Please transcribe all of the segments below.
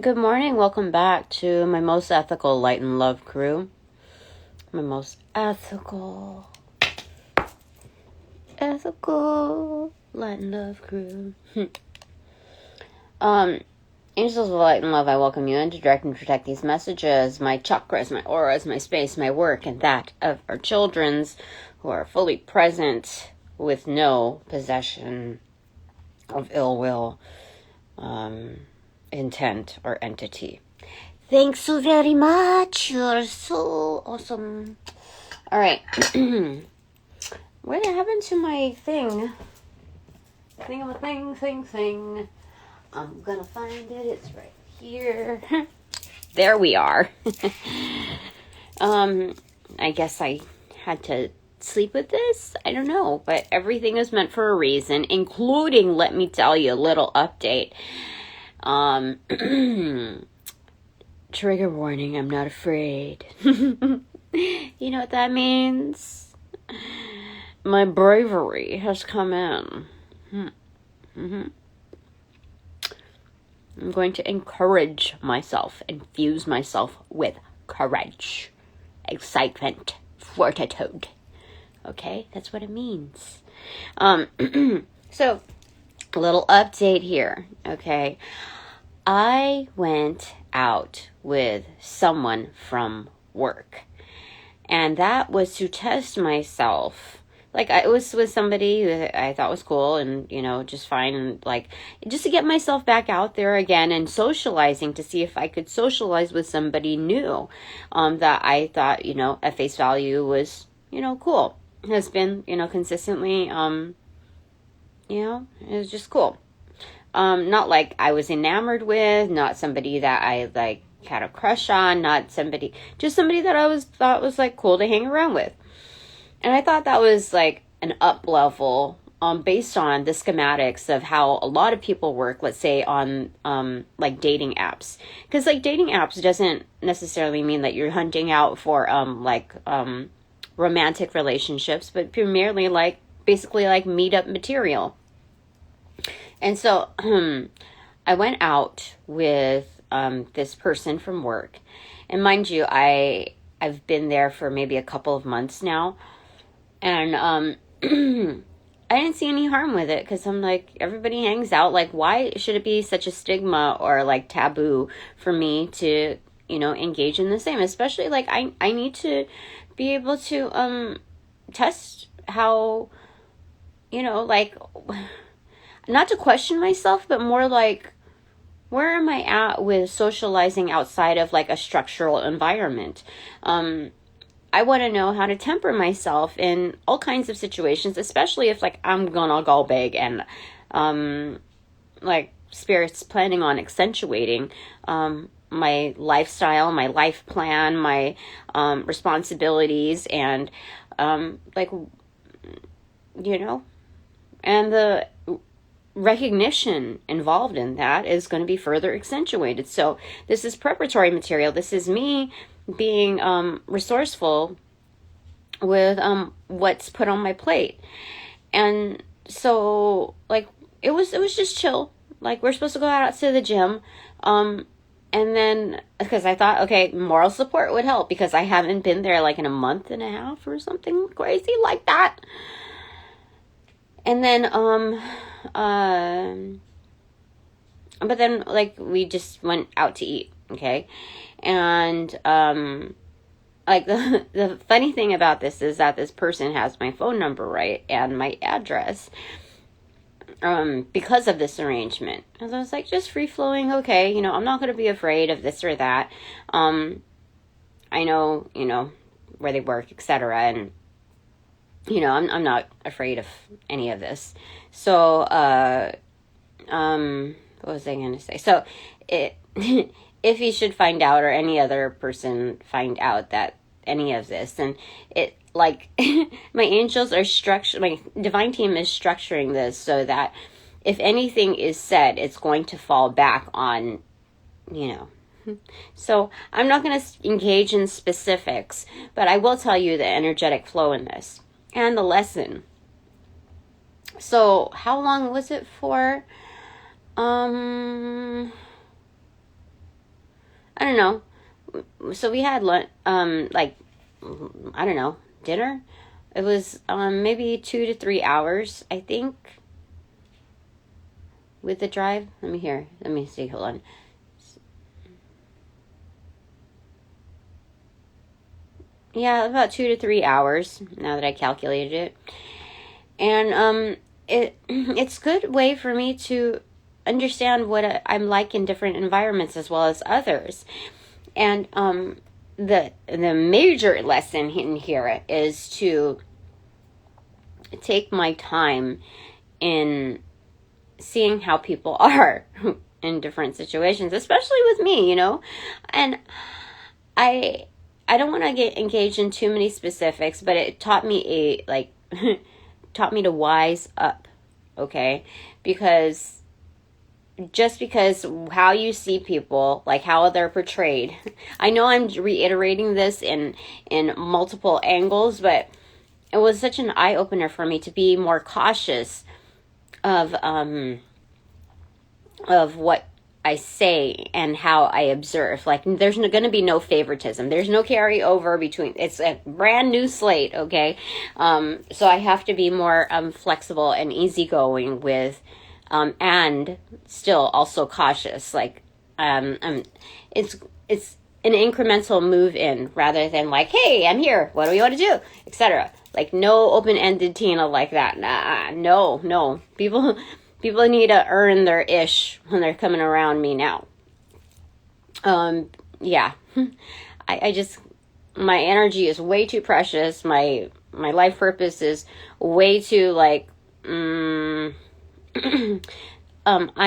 Good morning. Welcome back to my most ethical light and love crew. My most ethical light and love crew. Angels of light and love, I welcome you in to direct and protect these messages, my chakras, my auras, my space, my work, and that of our children's who are fully present with no possession of ill will, intent, or entity. Thanks so very much. You're so awesome. All right. What happened to my thing? Thing. I'm gonna find it. It's right here. There we are. I guess I had to sleep with this. I don't know, but everything is meant for a reason, including, let me tell you, a little update. Trigger warning, I'm not afraid. You know what that means? My bravery has come in. I'm going to encourage myself, infuse myself with courage, excitement, fortitude. Okay, that's what it means. So, a little update here, okay? I went out with someone from work, and that was to test myself. Like, it was with somebody who I thought was cool and, just fine. And, just to get myself back out there again and socializing to see if I could socialize with somebody new that I thought, at face value was, cool. Has been, consistently, it was just cool. Not like I was enamored with, not somebody that I, had a crush on, just somebody that I thought was, cool to hang around with. And I thought that was an up level based on the schematics of how a lot of people work, let's say on dating apps. Because dating apps doesn't necessarily mean that you're hunting out for romantic relationships, but primarily basically meetup material. And so I went out with this person from work. And mind you, I've been there for maybe a couple of months now. And I didn't see any harm with it because I'm everybody hangs out. Why should it be such a stigma or taboo for me to, engage in the same? Especially I need to be able to test how, not to question myself, but more where am I at with socializing outside of a structural environment? I want to know how to temper myself in all kinds of situations, especially if I'm gonna go big and Spirit's planning on accentuating my lifestyle, my life plan, my responsibilities, and and the recognition involved in that is going to be further accentuated. So this is preparatory material. This is me being resourceful with what's put on my plate. And so it was just chill. We're supposed to go out to the gym, and then because I thought, okay, moral support would help because I haven't been there in a month and a half or something crazy like that. And then but then we just went out to eat, okay? And the funny thing about this is that this person has my phone number, right, and my address because of this arrangement. And I was just free flowing, okay, I'm not going to be afraid of this or that. I know, where they work, etc. And I'm not afraid of any of this. So what was I going to say? So if he should find out, or any other person find out that any of this, then it my angels are my divine team is structuring this so that if anything is said, it's going to fall back on, So I'm not going to engage in specifics, but I will tell you the energetic flow in this and the lesson. So how long was it for? I don't know. So we had lunch, like, I don't know, dinner. It was maybe 2 to 3 hours, I think, with the drive. Let me see, hold on. Yeah, about 2 to 3 hours, now that I calculated it. And it's a good way for me to understand what I'm like in different environments as well as others. And the major lesson in here is to take my time in seeing how people are in different situations, especially with me, And I don't want to get engaged in too many specifics, but it taught me taught me to wise up, okay? Because just because how you see people, like how they're portrayed, I know I'm reiterating this in multiple angles, but it was such an eye-opener for me to be more cautious of what I say and how I observe. Like, there's going to be no favoritism. There's no carryover between. It's a brand new slate, okay? So I have to be more flexible and easygoing with, and still also cautious. Like, it's an incremental move in rather than like, hey, I'm here. What do you want to do? Etc. Like, no open-ended Tina like that. Nah, no. People need to earn their ish when they're coming around me now. Yeah. I just, my energy is way too precious. My life purpose is way too, like, I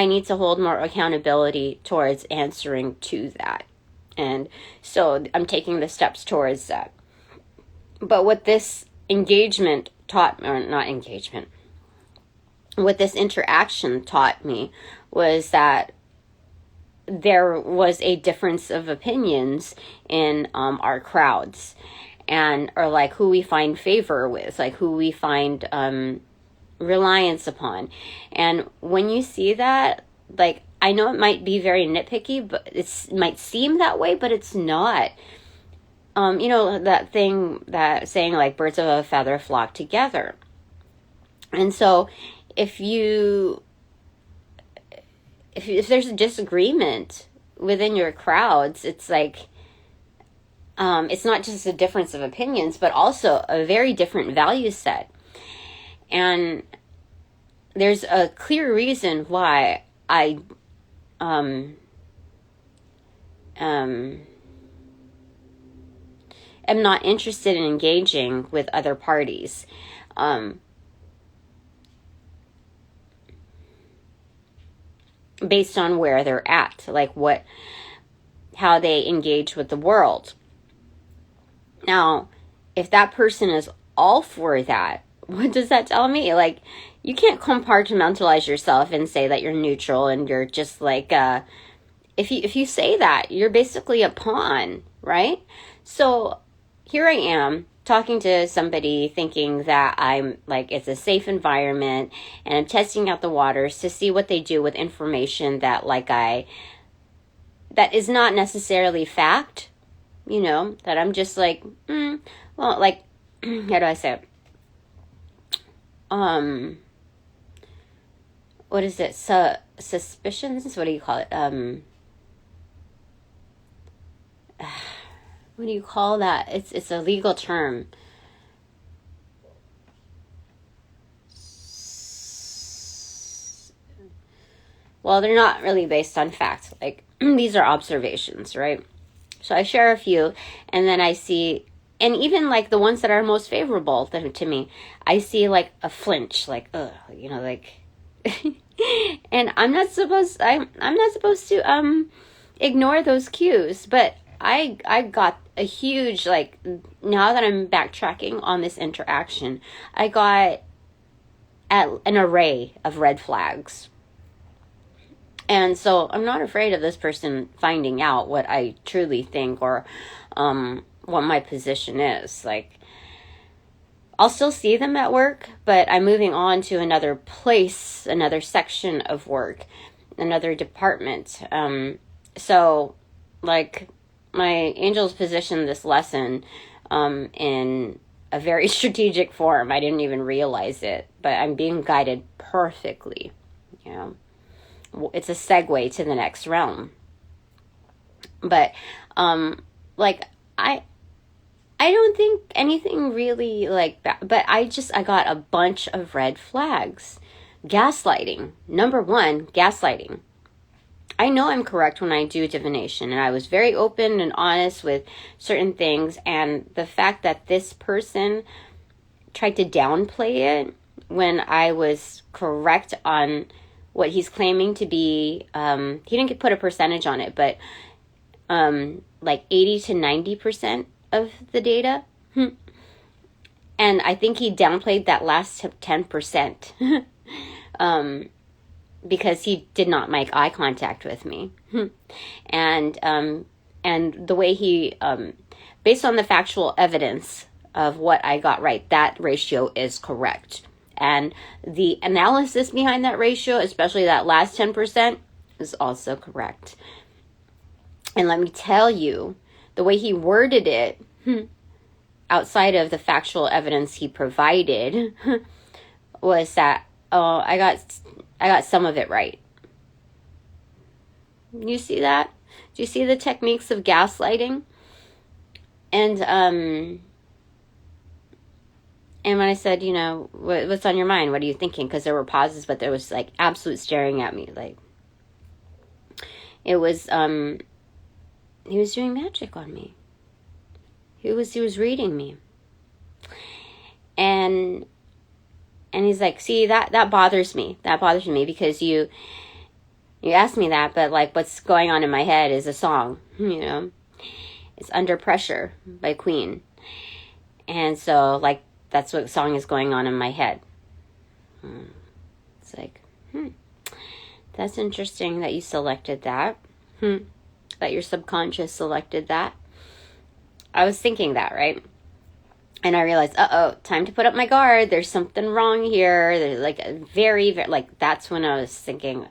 need to hold more accountability towards answering to that. And so I'm taking the steps towards that. But what this what this interaction taught me was that there was a difference of opinions in our crowds, or like who we find favor with, like who we find reliance upon. And when you see that, like, I know it might be very nitpicky, but it might seem that way, but it's not. That saying, like, birds of a feather flock together. And so if there's a disagreement within your crowds, it's like, it's not just a difference of opinions, but also a very different value set. And there's a clear reason why I am not interested in engaging with other parties. Based on where they're at, like how they engage with the world. Now, if that person is all for that, what does that tell me? Like, you can't compartmentalize yourself and say that you're neutral and you're just like, if you say that, you're basically a pawn, right? So here I am talking to somebody thinking that I'm like, it's a safe environment and I'm testing out the waters to see what they do with information that that is not necessarily fact, that I'm just like, well, like, how do I say it? What is it? Suspicions? What do you call it? What do you call that? It's a legal term. Well, they're not really based on facts. Like, these are observations, right? So I share a few, and then I see, and even like the ones that are most favorable to me, I see like a flinch, like, like, and I'm not supposed to ignore those cues, but I got a huge, like, now that I'm backtracking on this interaction, I got an array of red flags. And so I'm not afraid of this person finding out what I truly think or what my position is. Like, I'll still see them at work, but I'm moving on to another place, another section of work, another department. So like, my angels positioned this lesson in a very strategic form. I didn't even realize it, but I'm being guided perfectly. You know, it's a segue to the next realm. But like, I don't think anything really like that, but I got a bunch of red flags. Gaslighting. Number one, gaslighting. I know I'm correct when I do divination, and I was very open and honest with certain things, and the fact that this person tried to downplay it when I was correct on what he's claiming to be, he didn't put a percentage on it, but like 80 to 90% of the data. And I think he downplayed that last 10%. Because he did not make eye contact with me. And the way he, based on the factual evidence of what I got right, that ratio is correct. And the analysis behind that ratio, especially that last 10%, is also correct. And let me tell you, the way he worded it, outside of the factual evidence he provided, was that, oh, I got some of it right. You see that? Do you see the techniques of gaslighting? And when I said, you know, what's on your mind? What are you thinking? Because there were pauses, but there was like absolute staring at me. Like, it was, he was doing magic on me. He was reading me. And he's like, see, that bothers me. That bothers me because you asked me that, but like what's going on in my head is a song, you know. It's Under Pressure by Queen. And so like that's what song is going on in my head. It's like, that's interesting that you selected that. That your subconscious selected that. I was thinking that, right? And I realized, time to put up my guard. There's something wrong here. There's like a very, like, that's when I was thinking.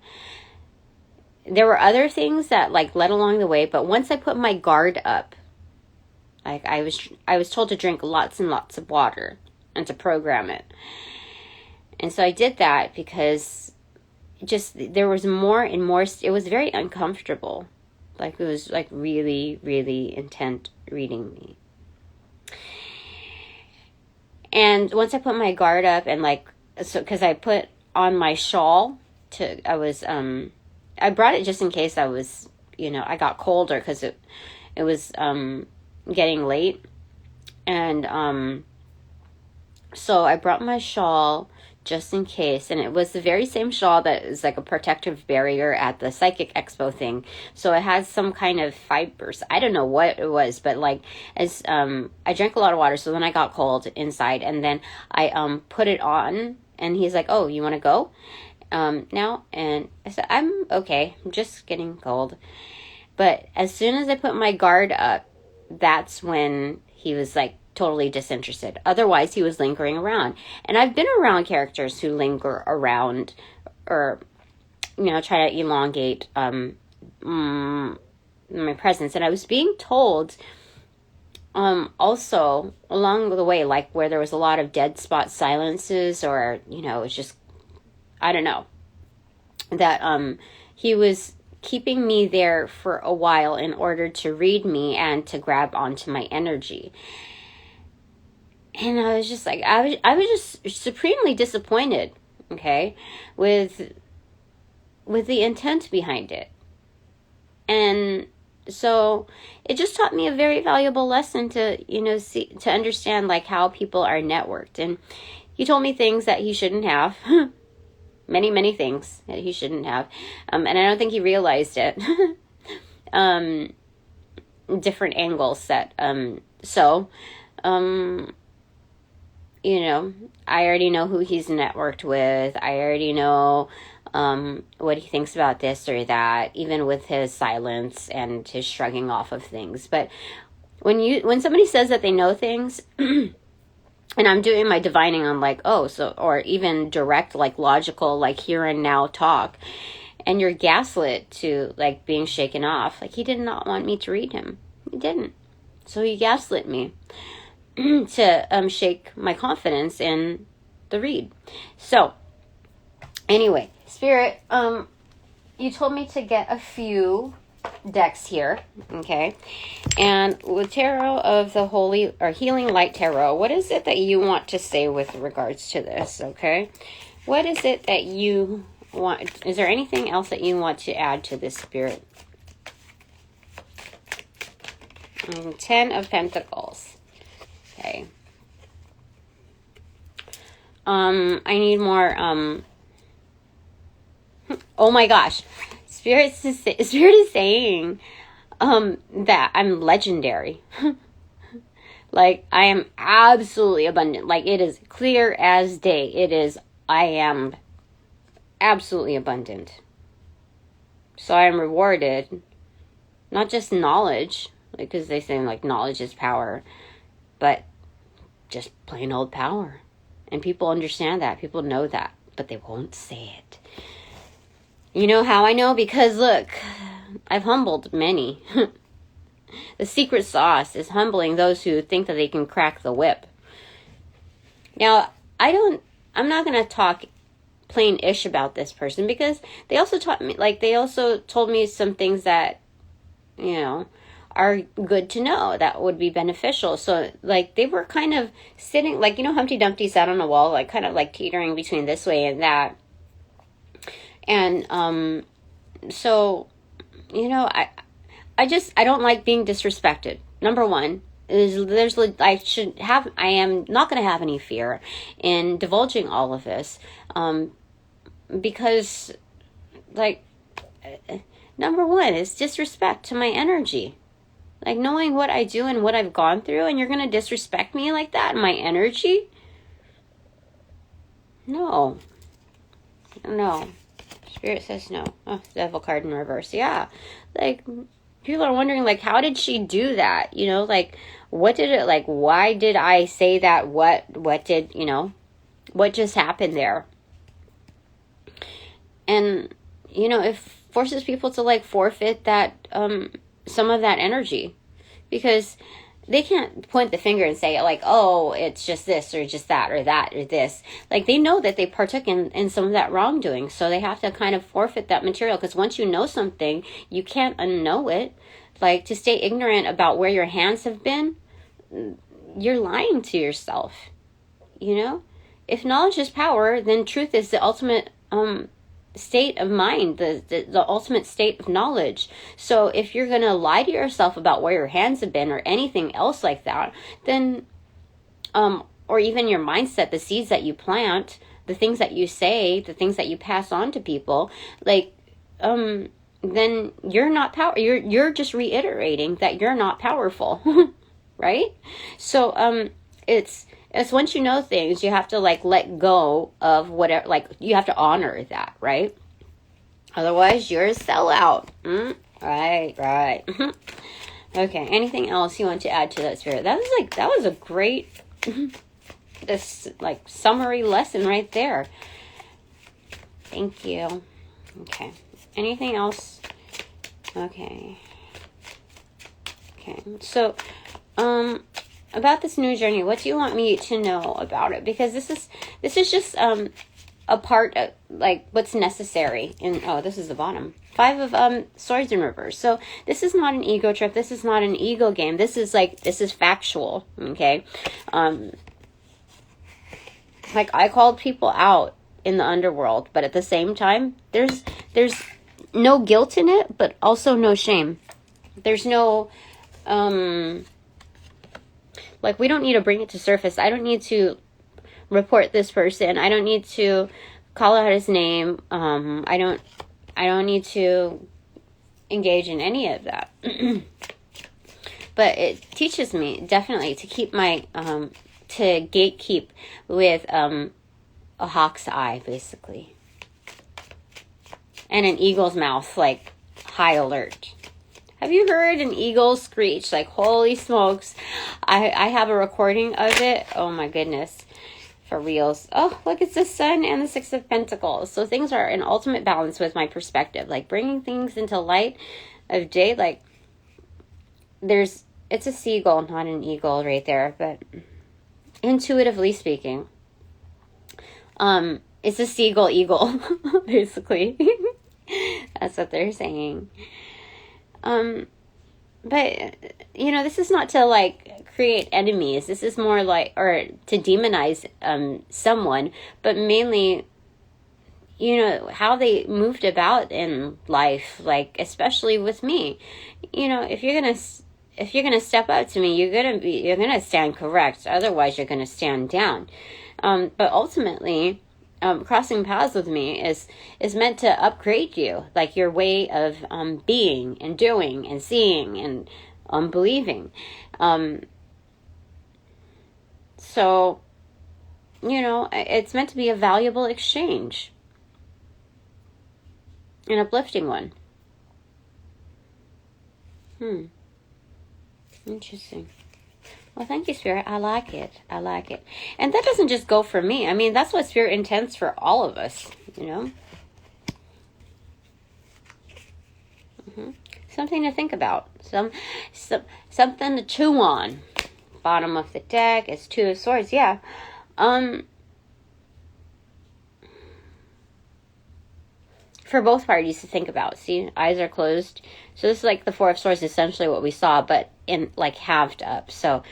There were other things that like led along the way, but once I put my guard up, like I was told to drink lots and lots of water and to program it. And so I did that because just there was more and more. It was very uncomfortable. Like it was like really, really intent reading me. And once I put my guard up and like, so, because I put on my shawl I brought it just in case I was, you know, I got colder because it was, getting late. And, so I brought my shawl just in case. And it was the very same shawl that is like a protective barrier at the Psychic Expo thing. So it has some kind of fibers. I don't know what it was, but like as I drank a lot of water, so then I got cold inside, and then I put it on, and he's like, "Oh, you want to go now?" And I said, "I'm okay. I'm just getting cold." But as soon as I put my guard up, that's when he was like totally disinterested. Otherwise, he was lingering around. And I've been around characters who linger around or, you know, try to elongate my presence. And I was being told also along the way, like where there was a lot of dead spot silences or, you know, it's just, I don't know, that he was keeping me there for a while in order to read me and to grab onto my energy. And I was just like, I was just supremely disappointed, okay, with the intent behind it. And so it just taught me a very valuable lesson to, you know, to understand like how people are networked. And he told me things that he shouldn't have, many, many things that he shouldn't have. And I don't think he realized it. Different angles that, you know, I already know who he's networked with. I already know what he thinks about this or that, even with his silence and his shrugging off of things. But when somebody says that they know things, and I'm doing my divining on like, or even direct, like logical, like here and now talk, And you're gaslit to, like, being shaken off. Like, he did not want me to read him. He didn't. So he gaslit me to shake my confidence in the read. So, anyway, Spirit, you told me to get a few decks here, okay? And with Tarot of the Holy, or Healing Light Tarot, what is it that you want to say with regards to this, okay? What is it that you want? Is there anything else that you want to add to this, Spirit? 10 of Pentacles. Okay. I need more, oh my gosh. Spirit is saying, that I'm legendary. Like, I am absolutely abundant. Like, it is clear as day. I am absolutely abundant. So I am rewarded, not just knowledge, because they say, like, knowledge is power, but just plain old power. And people understand that. People know that, but they won't say it. You know how I know? Because, look, I've humbled many. The secret sauce is humbling those who think that they can crack the whip. Now, I'm not going to talk plain-ish about this person, because they also taught me, like, they also told me some things that, you know, are good to know, that would be beneficial. So, like, they were kind of sitting, like, you know, Humpty Dumpty sat on a wall, like, kind of like teetering between this way and that. And, so, you know, I don't like being disrespected. Number one is I am not going to have any fear in divulging all of this. Because, like, number one is disrespect to my energy. Like, knowing what I do and what I've gone through, and you're going to disrespect me like that and my energy? No. Spirit says no. Oh, Devil card in reverse. Yeah. Like, people are wondering, like, how did she do that? You know, like, why did I say that? What did, you know, what just happened there? And, you know, it forces people to, like, forfeit that, some of that energy, because they can't point the finger and say, like, oh, it's just this or just that or that or this. Like, they know that they partook in some of that wrongdoing, so they have to kind of forfeit that material, because once you know something, you can't unknow it. Like, to stay ignorant about where your hands have been, you're lying to yourself, you know? If knowledge is power, then truth is the ultimate, state of mind, the ultimate state of knowledge. So if you're going to lie to yourself about where your hands have been or anything else like that, then, or even your mindset, the seeds that you plant, the things that you say, the things that you pass on to people, like, then you're not you're just reiterating that you're not powerful, right? So, it's once you know things, you have to, like, let go of whatever, like, you have to honor that, right? Otherwise, you're a sellout. Right. Okay, anything else you want to add to that, Spirit? That was a great, this, like, summary lesson right there. Thank you. Okay, anything else? Okay, so, about this new journey, what do you want me to know about it? Because this is just a part of, like, what's necessary. And this is the bottom. 5 of Swords in reverse. So this is not an ego trip. This is not an ego game. This is factual. Okay. Like, I called people out in the underworld, but at the same time, there's no guilt in it, but also no shame. There's no like, we don't need to bring it to surface. I don't need to report this person. I don't need to call out his name. I don't need to engage in any of that. But it teaches me definitely to keep my to gatekeep with a hawk's eye, basically, and an eagle's mouth, like, high alert. Have you heard an eagle screech? Like, holy smokes. I have a recording of it. Oh my goodness. For reals. Oh, look, it's the Sun and the Six of Pentacles. So things are in ultimate balance with my perspective. Like, bringing things into light of day. Like, it's a seagull, not an eagle right there. But intuitively speaking, it's a seagull eagle, basically. That's what they're saying. But, you know, this is not to, like, create enemies. This is more like, or to demonize someone, but mainly, you know, how they moved about in life, like, especially with me. You know, if you're gonna step up to me, you're gonna stand correct. Otherwise, you're gonna stand down. But ultimately, crossing paths with me is meant to upgrade you, like your way of being and doing and seeing and believing. So, you know, it's meant to be a valuable exchange, an uplifting one. Interesting. Well, thank you, Spirit. I like it. I like it. And that doesn't just go for me. I mean, that's what Spirit intends for all of us, you know? Something to think about. Something to chew on. Bottom of the deck is Two of Swords. Yeah. For both parties to think about. See, eyes are closed. So this is like the Four of Swords, essentially what we saw, but in like halved up. So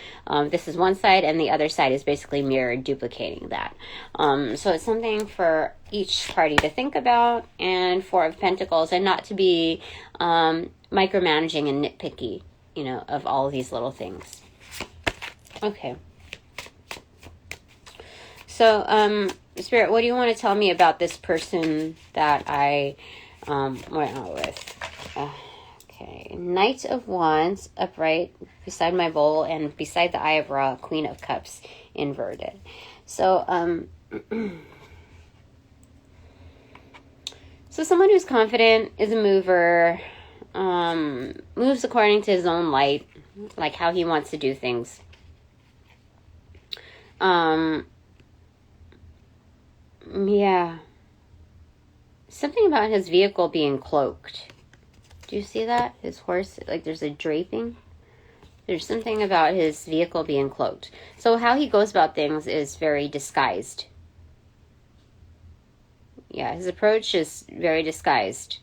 this is one side, and the other side is basically mirrored, duplicating that. So it's something for each party to think about, and Four of Pentacles, and not to be micromanaging and nitpicky, you know, of all of these little things. Okay. So, Spirit, what do you want to tell me about this person that I went out with? Okay. Knight of Wands, upright beside my bowl, and beside the Eye of Ra, Queen of Cups, inverted. So, so someone who's confident, is a mover, moves according to his own light, like how he wants to do things. Yeah. Something about his vehicle being cloaked. Do you see that? His horse, like there's a draping. There's something about his vehicle being cloaked. So how he goes about things is very disguised. Yeah, his approach is very disguised.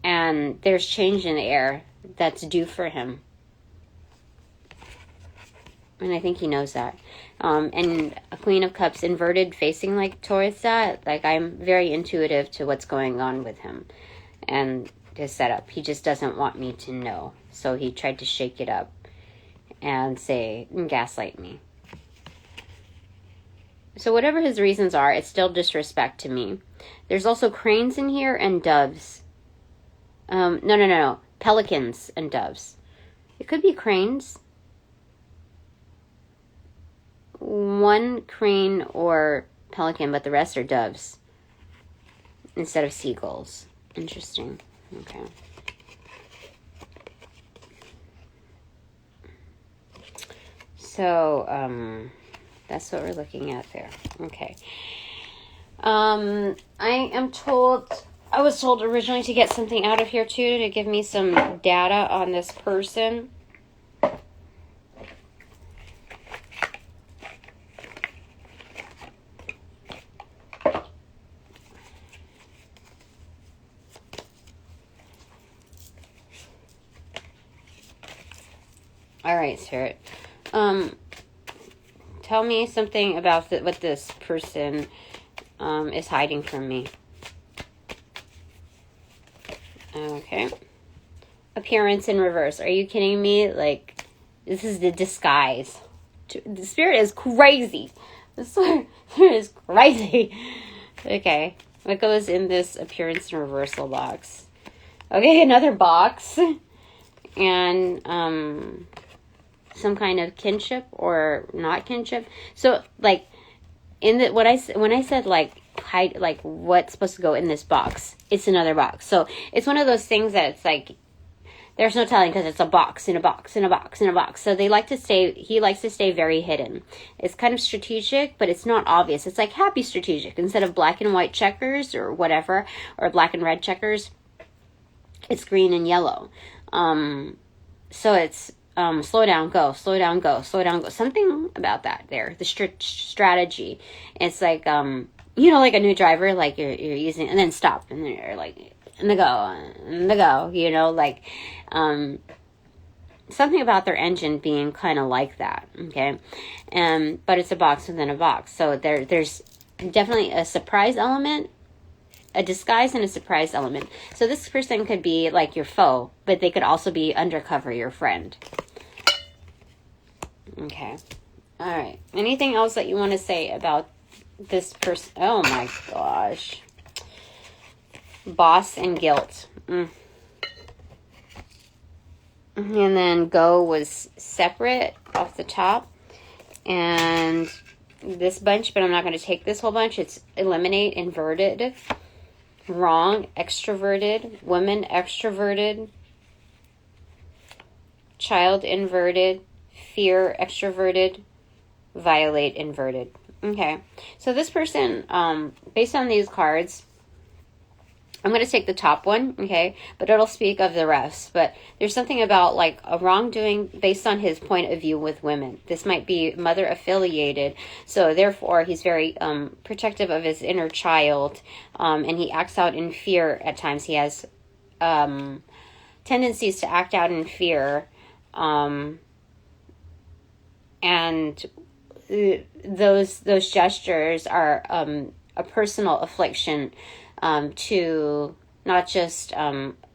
And there's change in the air that's due for him. And I think he knows that. And a Queen of Cups inverted, facing like towards that. Like, I'm very intuitive to what's going on with him and his setup. He just doesn't want me to know. So he tried to shake it up and gaslight me. So whatever his reasons are, it's still disrespect to me. There's also cranes in here and doves. No. Pelicans and doves. It could be cranes. One crane or pelican, but the rest are doves instead of seagulls. Interesting. Okay. So, that's what we're looking at there. Okay. I was told originally to get something out of here too, to give me some data on this person. All right, Spirit. Tell me something about what this person is hiding from me. Okay. Appearance in reverse. Are you kidding me? Like, this is the disguise. The Spirit is crazy. The Spirit is crazy. Okay. What goes in this appearance in reversal box? Okay, another box. And, some kind of kinship or not kinship. So, like, when I said like hide, like what's supposed to go in this box, it's another box. So it's one of those things that it's like there's no telling because it's a box in a box in a box in a box. So he likes to stay very hidden. It's kind of strategic, but it's not obvious. It's like happy strategic. Instead of black and white checkers or whatever, or black and red checkers, it's green and yellow. So it's slow down, go, slow down, go, slow down, go. Something about that there, the strategy. It's like, like a new driver, like you're using, and then stop, and then you're like, and the go, like, something about their engine being kind of like that, okay? But it's a box within a box. So there's definitely a surprise element, a disguise and a surprise element. So this person could be like your foe, but they could also be undercover, your friend. Okay. All right. Anything else that you want to say about this person? Oh my gosh. Boss and guilt. And then go was separate off the top. And this bunch, but I'm not going to take this whole bunch. It's eliminate, inverted, wrong, extroverted, woman, extroverted, child, inverted, fear, extroverted, violate, inverted. Okay. So this person, based on these cards, I'm going to take the top one, okay, but it'll speak of the rest. But there's something about like a wrongdoing based on his point of view with women. This might be mother affiliated, so therefore he's very protective of his inner child, and he acts out in fear at times. He has tendencies to act out in fear, and those gestures are a personal affliction to not just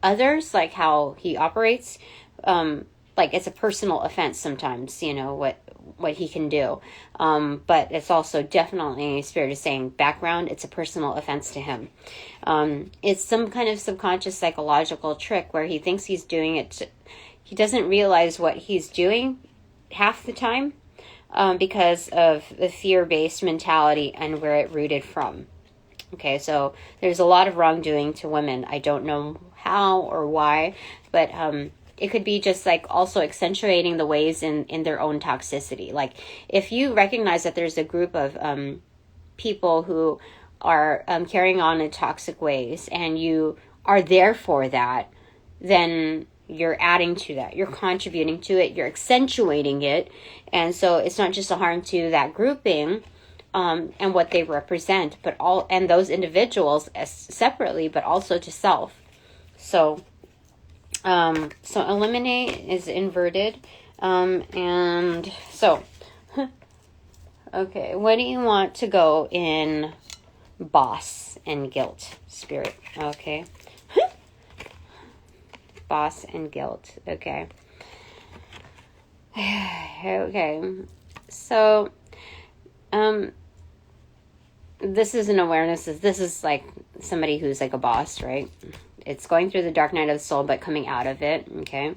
others, like how he operates, like it's a personal offense sometimes, what he can do. But it's also definitely, Spirit is saying, background, it's a personal offense to him. It's some kind of subconscious psychological trick where he thinks he's doing it. He doesn't realize what he's doing half the time because of the fear-based mentality and where it rooted from. Okay, so there's a lot of wrongdoing to women. I don't know how or why, but it could be just like also accentuating the ways in their own toxicity. Like if you recognize that there's a group of people who are carrying on in toxic ways and you are there for that, then you're adding to that. You're contributing to it. You're accentuating it. And so it's not just a harm to that grouping, and what they represent, but and those individuals as separately, but also to self. So eliminate is inverted, and so, okay, what do you want to go in boss and guilt, Spirit? Okay, boss and guilt. Okay, okay, so, this is an awareness. This is like somebody who's like a boss, right? It's going through the dark night of the soul, but coming out of it, okay?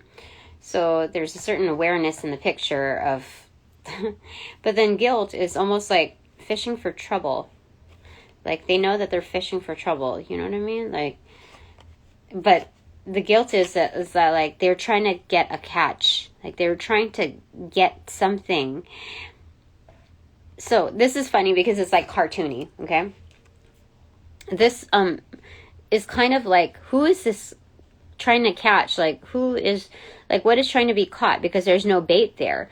So there's a certain awareness in the picture of, but then guilt is almost like fishing for trouble. Like they know that they're fishing for trouble, you know what I mean? Like, but the guilt is that like they're trying to get a catch. Like they're trying to get something. So this is funny because it's like cartoony, okay? This is kind of like, who is this trying to catch? Like who is, like what is trying to be caught? Because there's no bait there.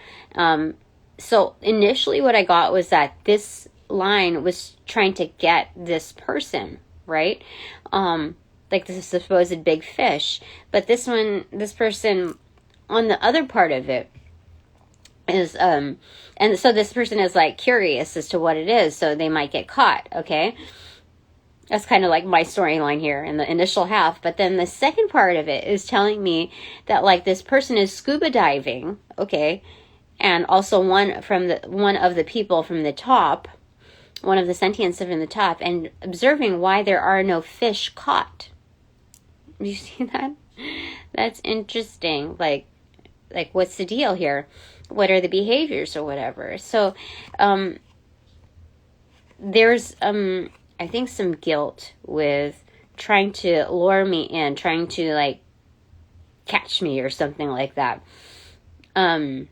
So initially what I got was that this line was trying to get this person, right? Like this supposed big fish. But this person on the other part of it is and so this person is like curious as to what it is, so they might get caught. Okay, that's kind of like my storyline here in the initial half. But then the second part of it is telling me that like this person is scuba diving, okay, and also one of the people from the top, one of the sentients from the top, and observing why there are no fish caught. Do you see that? That's interesting. Like what's the deal here? What are the behaviors or whatever? So there's I think some guilt with trying to lure me in, trying to like catch me or something like that. And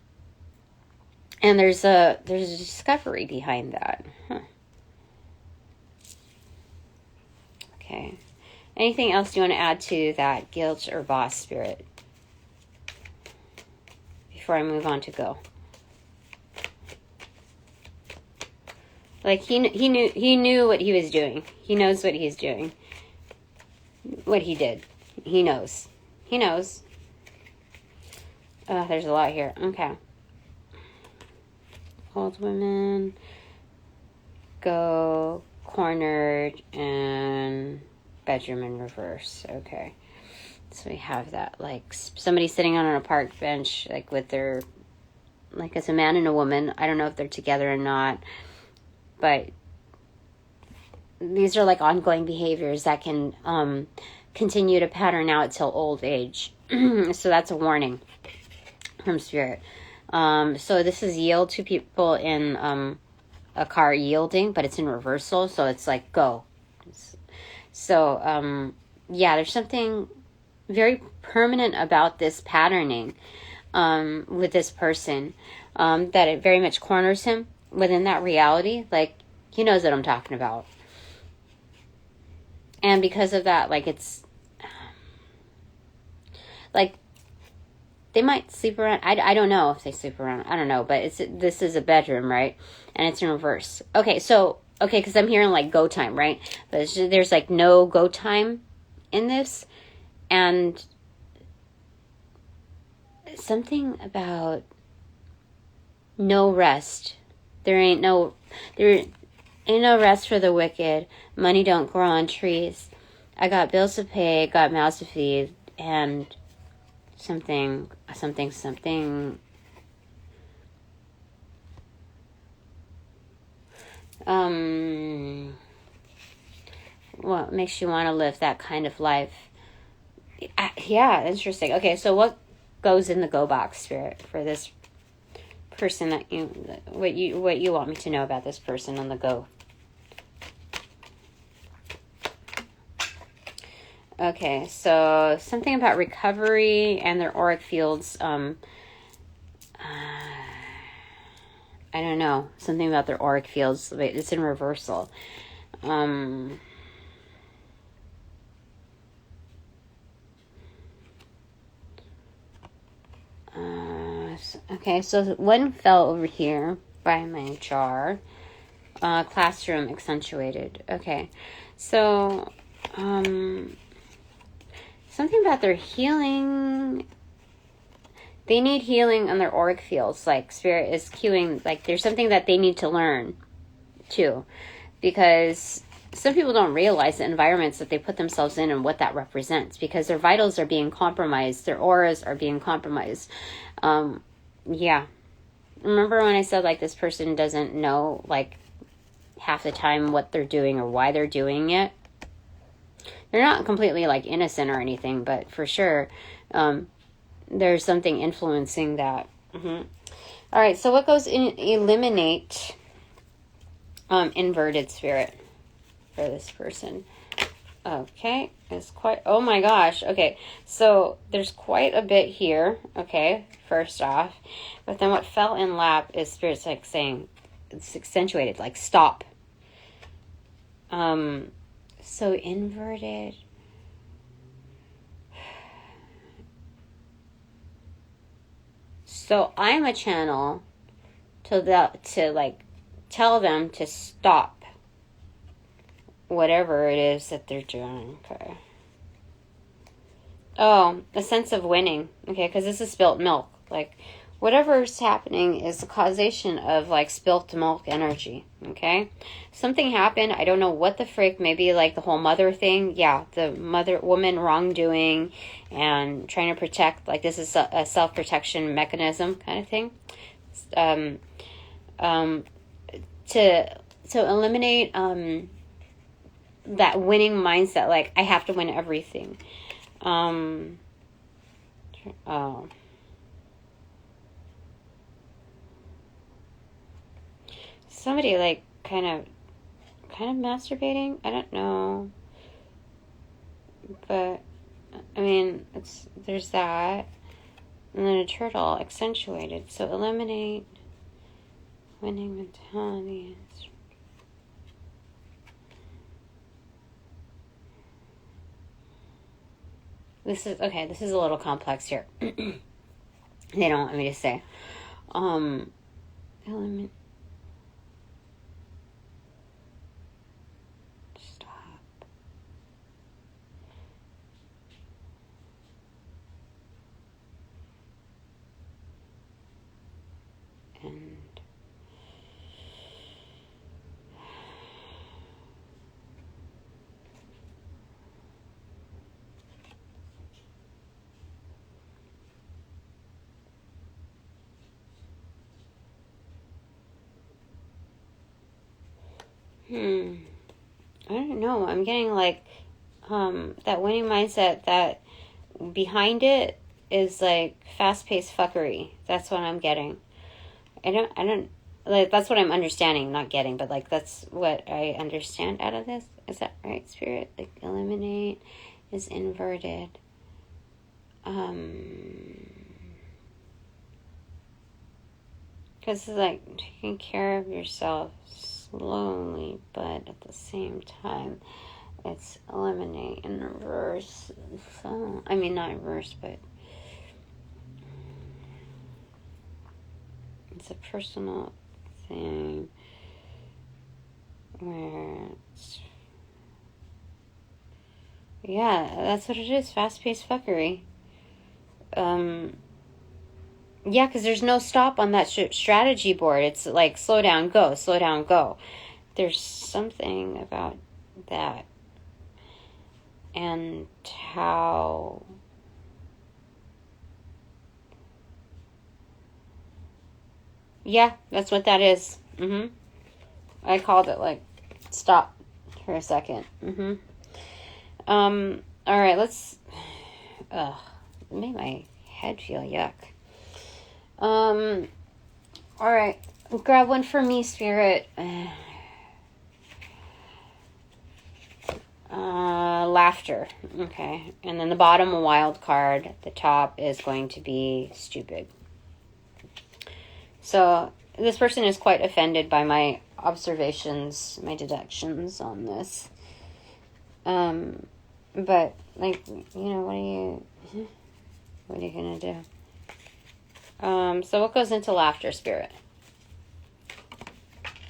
there's a discovery behind that. Okay. Anything else you want to add to that guilt or boss spirit before I move on to go? Like he knew what he was doing. He knows what he's doing. What he did. He knows. He knows. There's a lot here. Okay. Old women. Go. Cornered. And bedroom in reverse. Okay. So we have that. Like somebody sitting on a park bench. Like with their... Like it's a man and a woman. I don't know if they're together or not. But... These are like ongoing behaviors that can... continue to pattern out till old age. So that's a warning from spirit. So this is yield to people in a car yielding, but it's in reversal, so it's like go. So yeah, there's something very permanent about this patterning with this person that it very much corners him within that reality. Like he knows what I'm talking about. And because of that, like it's like they might sleep around. I don't know if they sleep around. I don't know, but this is a bedroom, right? And it's in reverse. Okay, so because I'm hearing like go time, right? But there's like no go time in this, and something about no rest. There ain't no rest for the wicked. Money don't grow on trees. I got bills to pay, got mouths to feed, and something. What makes you want to live that kind of life? Yeah, interesting. Okay, so what goes in the go box, spirit, for this person that what you want me to know about this person on the go? Okay, so something about recovery and their auric fields. I don't know. Something about their auric fields. It's in reversal. Okay, so one fell over here by my jar. Classroom accentuated. Okay, so something about their healing. They need healing on their auric fields. Like spirit is cueing. Like there's something that they need to learn too, because some people don't realize the environments that they put themselves in and what that represents, because their vitals are being compromised, their auras are being compromised. Yeah. Remember when I said like this person doesn't know like half the time what they're doing or why they're doing it? They're not completely like innocent or anything, but for sure there's something influencing that. All right, so what goes in eliminate inverted spirit for this person? Okay, it's quite, oh my gosh. Okay, so there's quite a bit here. Okay, first off, but then what fell in lap is spirit's like saying, it's accentuated, like stop. So inverted. So I'm a channel to like tell them to stop whatever it is that they're doing. Okay. Oh, a sense of winning. Okay, because this is spilt milk. Like, whatever's happening is the causation of, like, spilt milk energy. Okay? Something happened. I don't know what the frick. Maybe, like, the whole mother thing. Yeah, the woman wrongdoing and trying to protect. Like, this is a self-protection mechanism kind of thing. To eliminate that winning mindset, like I have to win everything. Somebody like kind of masturbating. I don't know, but I mean there's that. And then a turtle, accentuated. So eliminate winning mentalities. This is, okay, this is a little complex here. They don't want me to say. Element. Stop. And I don't know. I'm getting like that winning mindset, that behind it is like fast-paced fuckery. That's what I'm getting. I don't like, that's what I'm understanding, not getting, but like that's what I understand out of this. Is that right, Spirit? Like eliminate is inverted. Because it's like taking care of yourself slowly, but at the same time, it's eliminate in reverse. So, I mean, not in reverse, but it's a personal thing where it's, yeah, that's what it is, fast-paced fuckery. Yeah, because there's no stop on that strategy board. It's like slow down, go, slow down, go. There's something about that. And how... Yeah, that's what that is. I called it like, stop for a second. Alright, let's... it made my head feel yuck. Alright, grab one for me, Spirit. Laughter. Okay, and then the bottom, a wild card. The top is going to be stupid. So, this person is quite offended by my observations, my deductions on this. But, like, you know, what are you gonna do? So what goes into laughter, Spirit?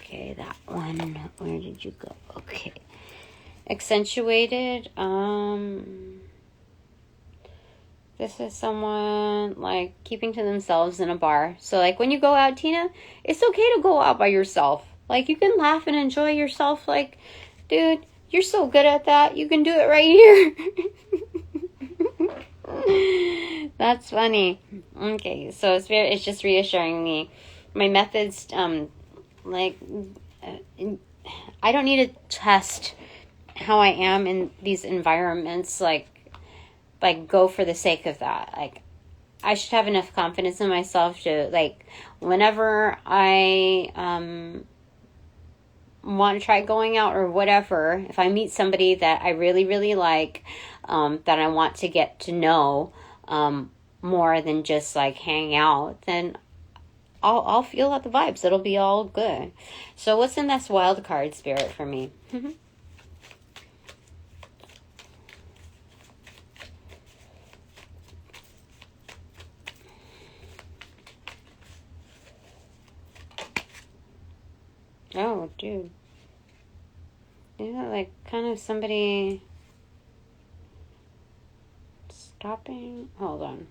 Okay, that one. Where did you go? Okay. Accentuated. This is someone, like, keeping to themselves in a bar. So, like, when you go out, Tina, it's okay to go out by yourself. Like, you can laugh and enjoy yourself. Like, dude, you're so good at that. You can do it right here. That's funny. Okay, so it's just reassuring me. My methods, I don't need to test how I am in these environments, like go for the sake of that. Like, I should have enough confidence in myself to, like, whenever I want to try going out or whatever, if I meet somebody that I really, really like, that I want to get to know more than just, like, hang out, then I'll feel out the vibes. It'll be all good. So what's in this wild card, Spirit, for me? Oh, dude. Yeah, like, kind of somebody stopping. Hold on.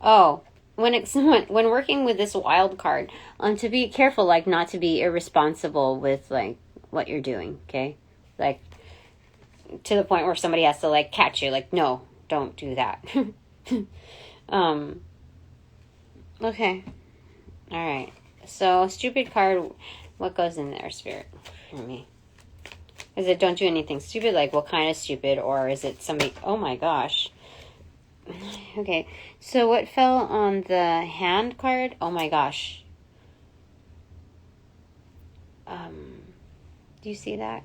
Oh, when working with this wild card, to be careful, like, not to be irresponsible with, like, what you're doing, okay? Like, to the point where somebody has to, like, catch you. Like, no, don't do that. Okay. All right. So, stupid card, what goes in there, Spirit, for me? Is it don't do anything stupid? Like, what kind of stupid? Or is it somebody... Oh, my gosh. Okay. So, what fell on the hand card? Oh, my gosh. Do you see that?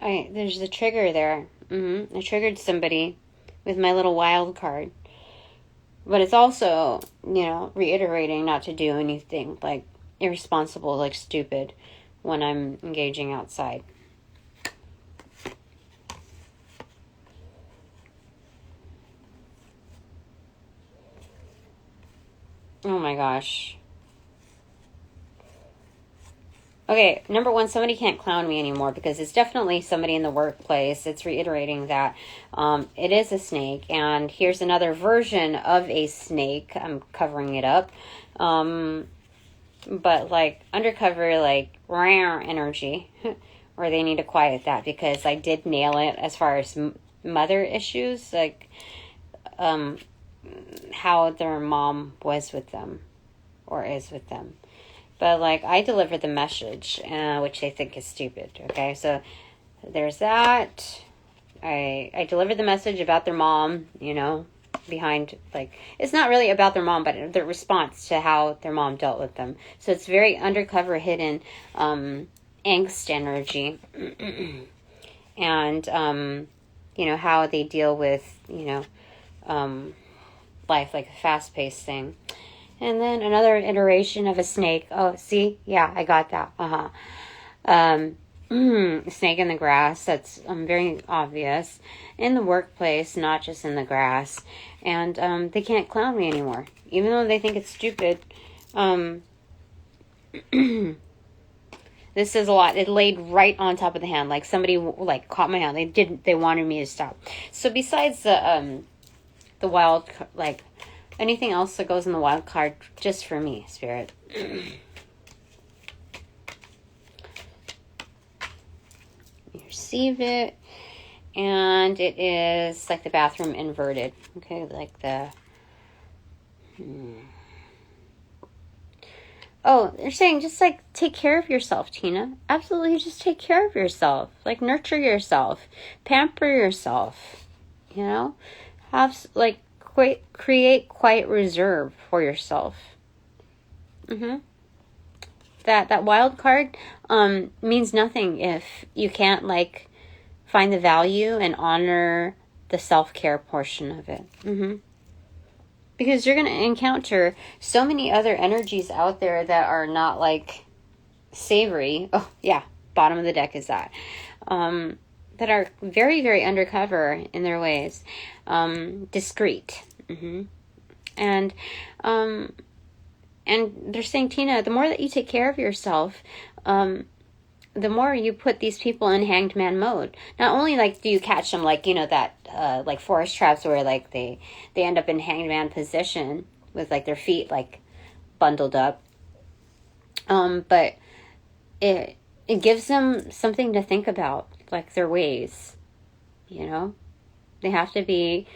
There's the trigger there. I triggered somebody with my little wild card. But it's also, reiterating not to do anything, like, irresponsible, like, stupid when I'm engaging outside. Oh my gosh. Okay, number one, somebody can't clown me anymore because it's definitely somebody in the workplace. It's reiterating that it is a snake. And here's another version of a snake. I'm covering it up. But like undercover, like rare energy. Or they need to quiet that because I did nail it as far as mother issues. Like how their mom was with them or is with them. But, like, I delivered the message, which they think is stupid, okay? So, there's that. I delivered the message about their mom, behind, like, it's not really about their mom, but the response to how their mom dealt with them. So, it's very undercover, hidden angst energy. And, how they deal with, life, like a fast-paced thing. And then another iteration of a snake. Oh, see? Yeah, I got that. Snake in the grass. That's very obvious. In the workplace, not just in the grass. And they can't clown me anymore. Even though they think it's stupid. This is a lot. It laid right on top of the hand. Like somebody like caught my hand. They wanted me to stop. So besides the wild, like... anything else that goes in the wild card, just for me, Spirit. You receive it. And it is like the bathroom inverted. Okay, like the... Oh, they're saying just like take care of yourself, Tina. Absolutely, just take care of yourself. Like nurture yourself. Pamper yourself. Have like... create quiet reserve for yourself. That wild card means nothing if you can't like find the value and honor the self-care portion of it. Because you're going to encounter so many other energies out there that are not like savory. Oh yeah, bottom of the deck is that. That are very, very undercover in their ways. Discreet. And they're saying, Tina, the more that you take care of yourself, the more you put these people in hanged man mode. Not only like do you catch them like, that like forest traps where like they end up in hanged man position with like their feet like bundled up. But it gives them something to think about. Like their ways, they have to be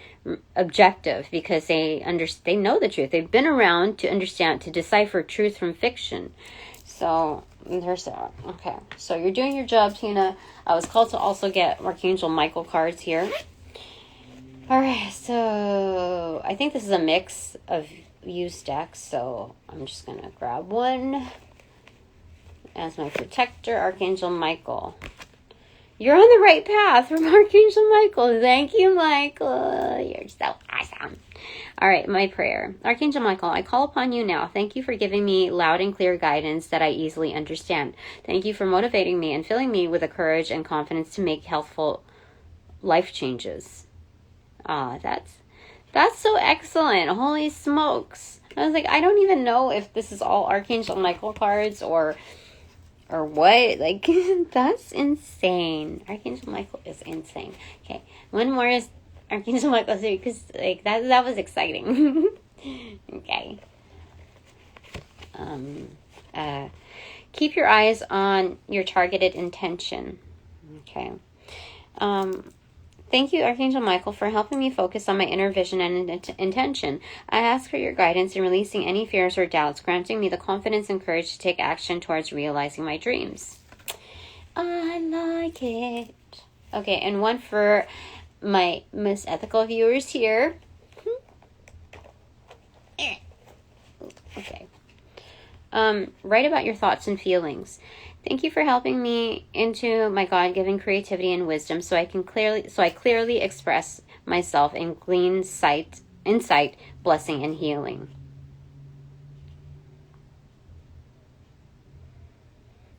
objective because they know the truth. They've been around to understand, to decipher truth from fiction. So there's that. Okay, so you're doing your job, Tina. I was called to also get Archangel Michael cards here. All right, so I think this is a mix of used decks, so I'm just gonna grab one as my protector, Archangel Michael. You're on the right path from Archangel Michael. Thank you, Michael. You're so awesome. All right, my prayer. Archangel Michael, I call upon you now. Thank you for giving me loud and clear guidance that I easily understand. Thank you for motivating me and filling me with the courage and confidence to make healthful life changes. That's so excellent. Holy smokes. I was like, I don't even know if this is all Archangel Michael cards or what. Like, that's insane. Archangel Michael is insane. Okay, one more is Archangel Michael, because like that was exciting. Okay. Keep your eyes on your targeted intention. Okay. Thank you, Archangel Michael, for helping me focus on my inner vision and intention. I ask for your guidance in releasing any fears or doubts, granting me the confidence and courage to take action towards realizing my dreams. I like it. Okay, and one for my most ethical viewers here. Okay. Write about your thoughts and feelings. Thank you for helping me into my God-given creativity and wisdom, so I clearly express myself and glean insight, blessing, and healing.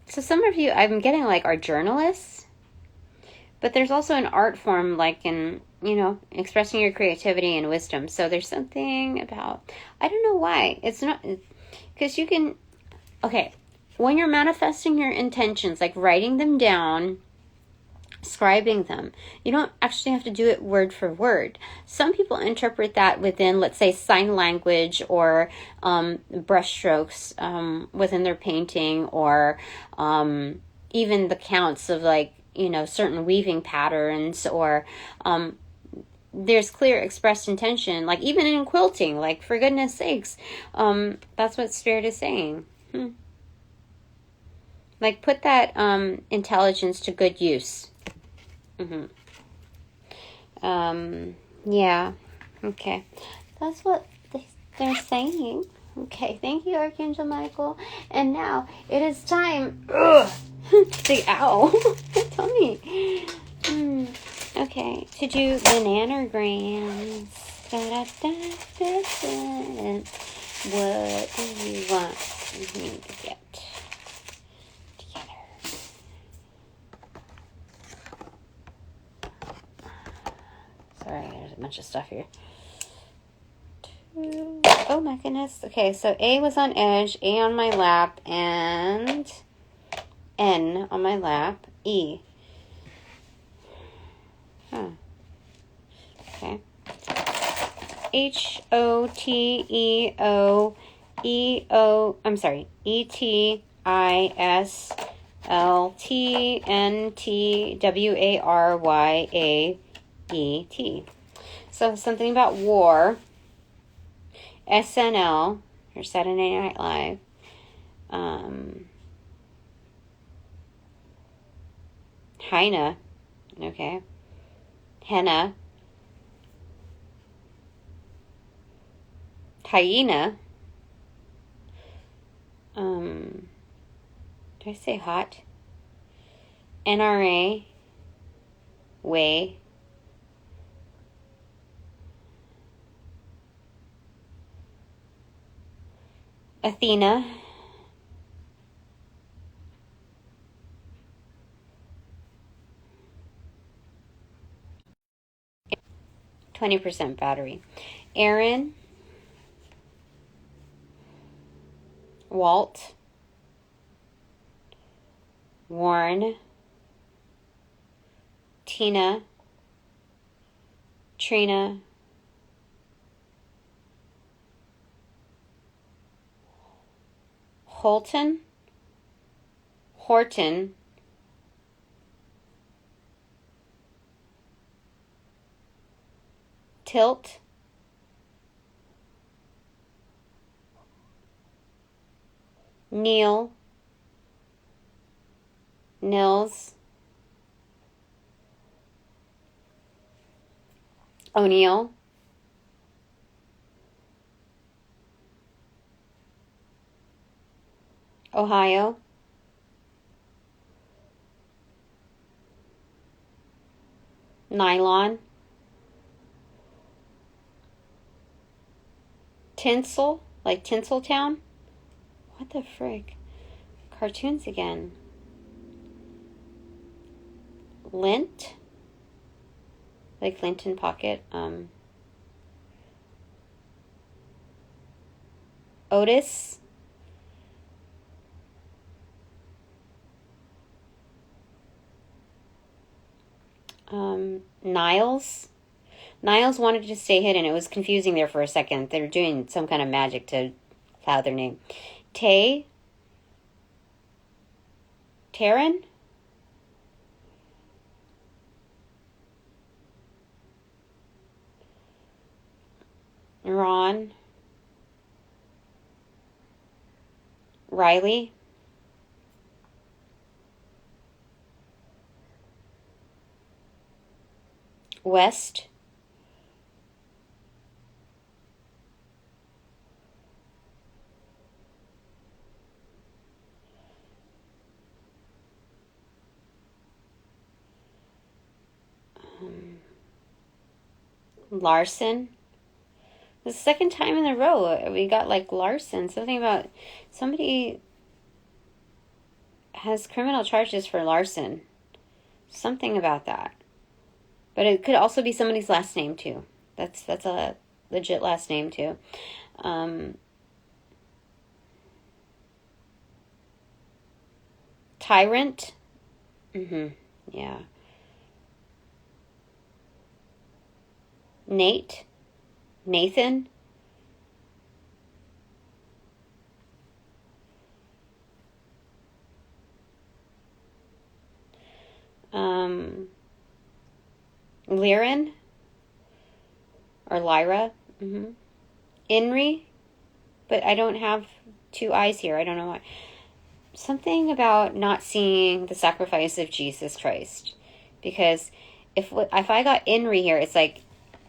So some of you, I'm getting like, are journalists, but there's also an art form, like in, you know, expressing your creativity and wisdom. So there's something about, I don't know why. It's not, because you can, okay, when you're manifesting your intentions, like writing them down, scribing them, you don't actually have to do it word for word. Some people interpret that within, let's say, sign language or brushstrokes within their painting, or even the counts of, like, you know, certain weaving patterns, or there's clear expressed intention, like even in quilting, like, for goodness sakes, that's what Spirit is saying. Like, put that intelligence to good use. Yeah. Okay. That's what they're saying. Okay. Thank you, Archangel Michael. And now it is time. The owl. Tell me. Okay. To do Bananagrams. What do you want me to get together? Sorry, there's a bunch of stuff here. Oh my goodness. Okay, so A was on edge, A on my lap, and N on my lap, E. Huh. Okay. ETISLTNTWARYAET. So something about war. SNL, or Saturday Night Live. Hyena. Okay. Henna. Hyena. Did I say hot? NRA. Way. Athena. %, battery. Aaron. Walt. Warren. Tina. Trina. Horton. Tilt. Neil. Nils. O'Neill. Ohio. Nylon. Tinsel, like Tinseltown. What the frick? Cartoons again. Lint, like Linton Pocket. Otis. Niles. Niles wanted to stay hidden. It was confusing there for a second. They were doing some kind of magic to cloud their name. Tay. Taryn. Ron. Riley. West. Larson. The second time in a row we got like Larson. Something about somebody has criminal charges for larceny. Something about that. But it could also be somebody's last name too. That's a legit last name too. Tyrant. Yeah. Nathan. Liren or Lyra. Inri, but I don't have two eyes here. I don't know why. Something about not seeing the sacrifice of Jesus Christ, because if I got Inri here, it's like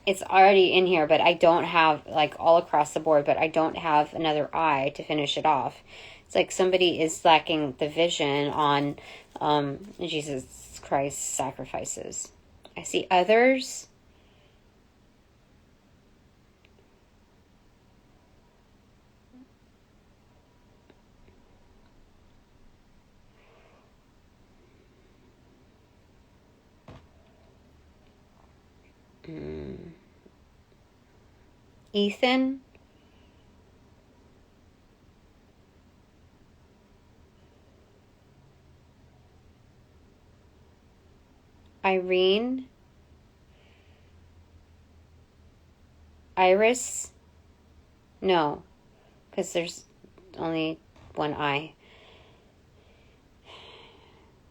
it's already in here, but I don't have like all across the board, but I don't have another eye to finish it off. It's like somebody is lacking the vision on Jesus Christ's sacrifices. I see others. Ethan. Irene. Iris. No, because there's only one eye.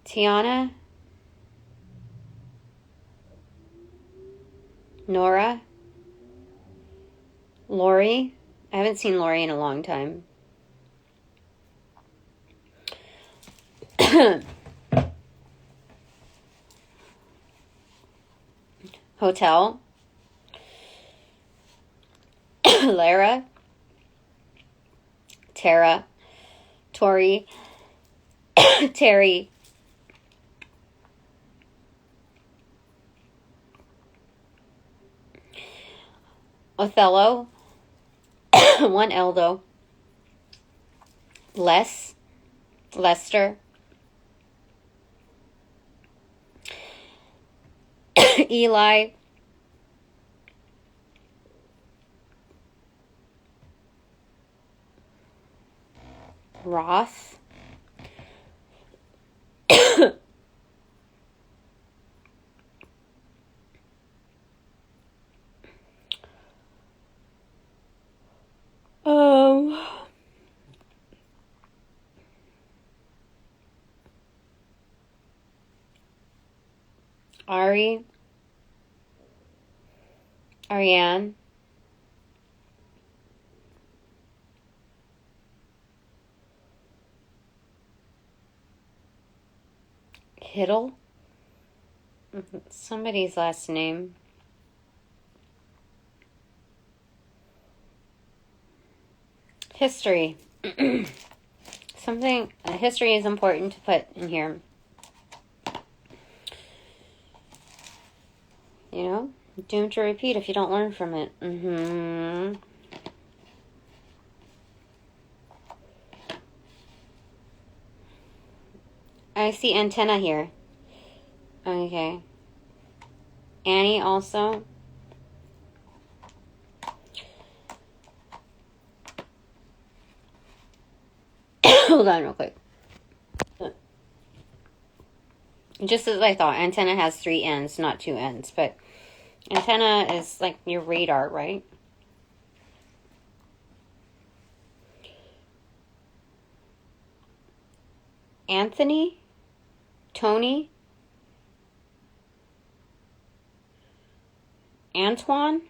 Tiana. Nora. Lori. I haven't seen Lori in a long time. Hotel. Lara. Tara. Tori. Terry. Othello. One Eldo. Lester. Eli. Roth. Ari. Ariane. Hiddle. Somebody's last name. History. History is important to put in here. You know, doomed to repeat if you don't learn from it. I see antenna here. Okay. Annie also. Hold on real quick. Just as I thought, antenna has 3 ends, not 2 ends, but antenna is like your radar, right? Anthony? Tony? Antoine?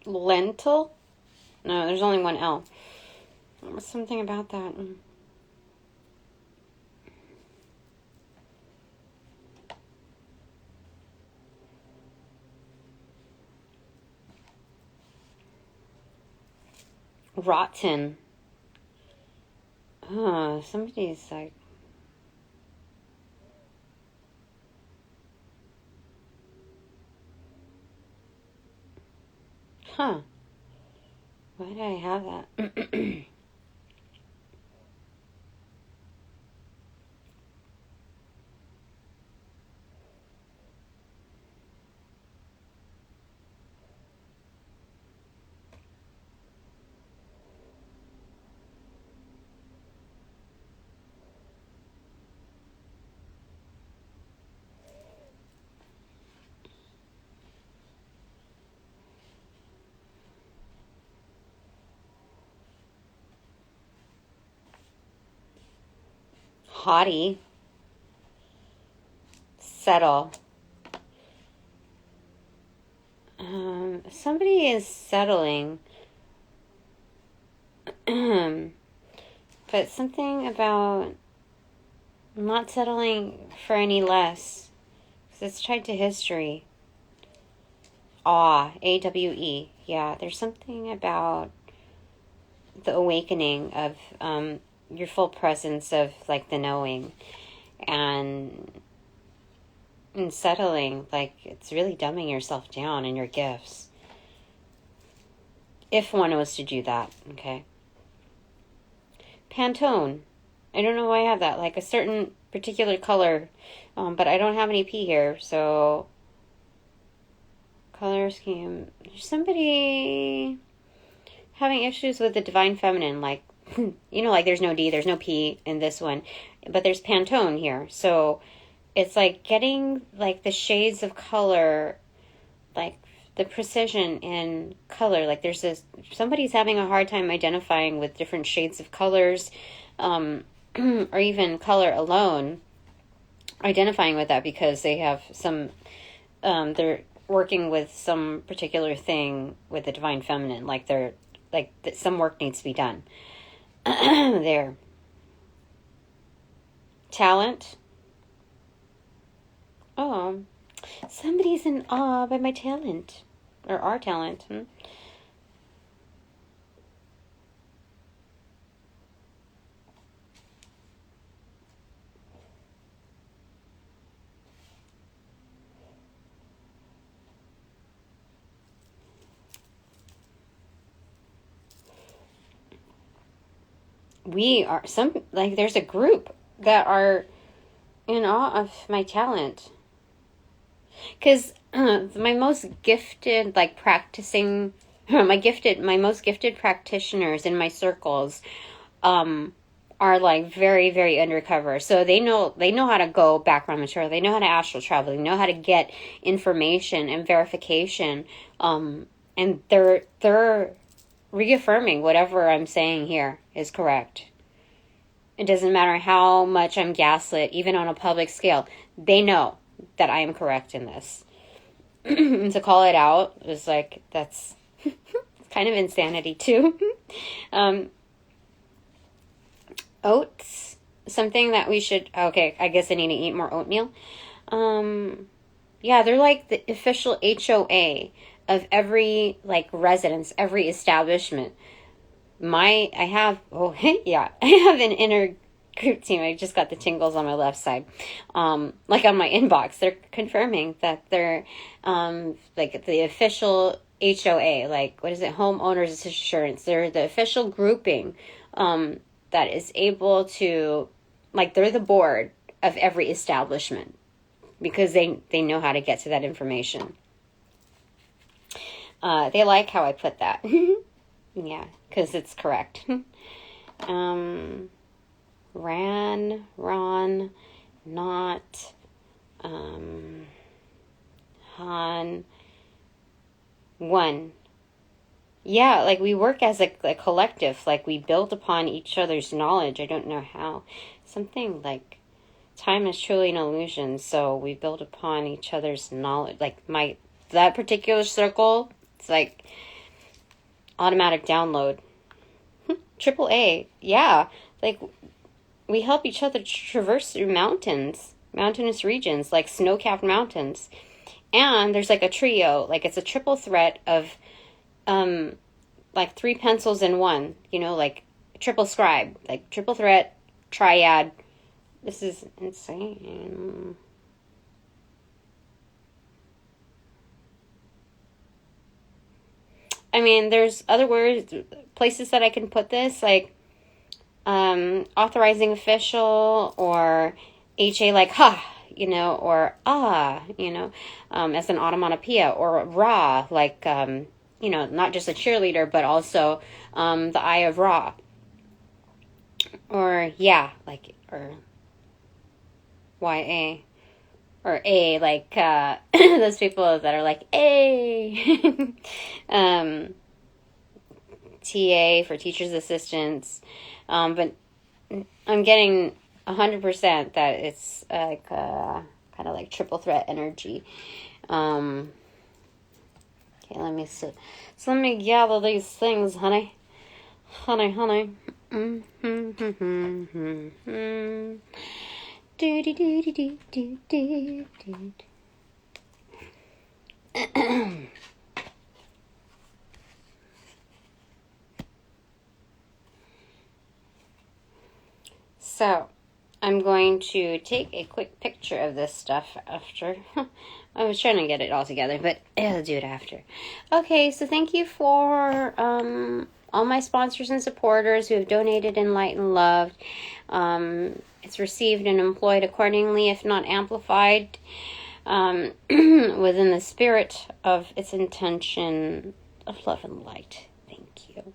Lentil? No, there's only one L. There was something about that. Rotten. Oh, somebody's like, huh, why did I have that? Haughty. Settle. Somebody is settling. But something about not settling for any less. Because it's tied to history. Awe. AWE. Yeah, there's something about the awakening of your full presence of like the knowing. And settling, like it's really dumbing yourself down in your gifts. If one was to do that, okay. Pantone. I don't know why I have that. Like a certain particular color, but I don't have any P here, so color scheme. There's somebody having issues with the divine feminine, like you know, like there's no D, there's no P in this one, but there's Pantone here, so it's like getting like the shades of color, like the precision in color. Like there's this, somebody's having a hard time identifying with different shades of colors, or even color alone, identifying with that because they have some, they're working with some particular thing with the divine feminine. Like they're, like some work needs to be done. There. Talent. Oh, somebody's in awe by my talent. Or our talent. We are like there's a group that are in awe of my talent. Because my most gifted, like practicing, my most gifted practitioners in my circles, are like very, very undercover. So they know how to go background material. They know how to astral travel. They know how to get information and verification. And they're reaffirming whatever I'm saying here is correct. It doesn't matter how much I'm gaslit, even on a public scale. They know that I am correct in this. And to call it out is like, that's kind of insanity too. Oats, something that we should, okay, I guess I need to eat more oatmeal. Yeah, they're like the official HOA of every like residence, every establishment. I have an inner group team. I just got the tingles on my left side. Like on my inbox, they're confirming that they're like the official HOA, like what is it, homeowners insurance. They're the official grouping that is able to, like, they're the board of every establishment because they know how to get to that information. They like how I put that. Yeah, because it's correct. Ron, not, Han, one. Yeah, like we work as a collective, like we build upon each other's knowledge. I don't know how. Something like time is truly an illusion, so we build upon each other's knowledge. Like that particular circle, it's like automatic download. AAA, yeah. Like we help each other traverse through mountainous regions, like snow-capped mountains. And there's like a trio, like it's a triple threat of like 3 pencils in one, you know, like triple scribe, like triple threat, triad. This is insane. I mean, there's other words, places that I can put this, like authorizing official, or HA, like ha, you know, or ah, you know, as an onomatopoeia, or Ra, like, you know, not just a cheerleader, but also the Eye of Ra. Or yeah, like, or YA. Or A, like those people that are like A. TA for teacher's assistants. But I'm getting 100% that it's like kind of like triple threat energy. Okay, let me see. So let me gather these things, honey. Honey. So, I'm going to take a quick picture of this stuff after. I was trying to get it all together, but I'll do it after. Okay, so thank you for all my sponsors and supporters who have donated in light and loved. It's received and employed accordingly, if not amplified, within the spirit of its intention of love and light. Thank you.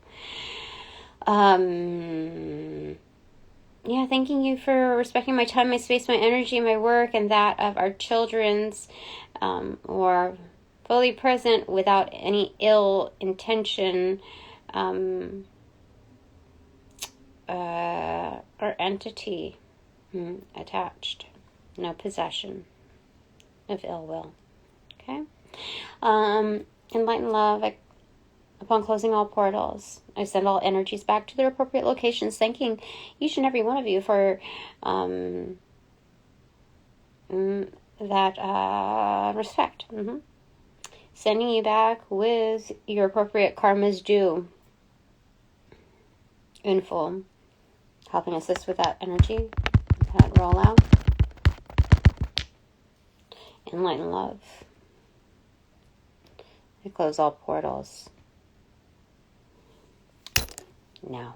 Yeah, thanking you for respecting my time, my space, my energy, my work, and that of our children's, or fully present without any ill intention, or entity attached. No possession of ill will. Okay? Enlighten love. Upon closing all portals, I send all energies back to their appropriate locations, thanking each and every one of you for that respect. Sending you back with your appropriate karmas due in full. Helping assist with that energy, that rollout. Enlighten love. I close all portals. Now.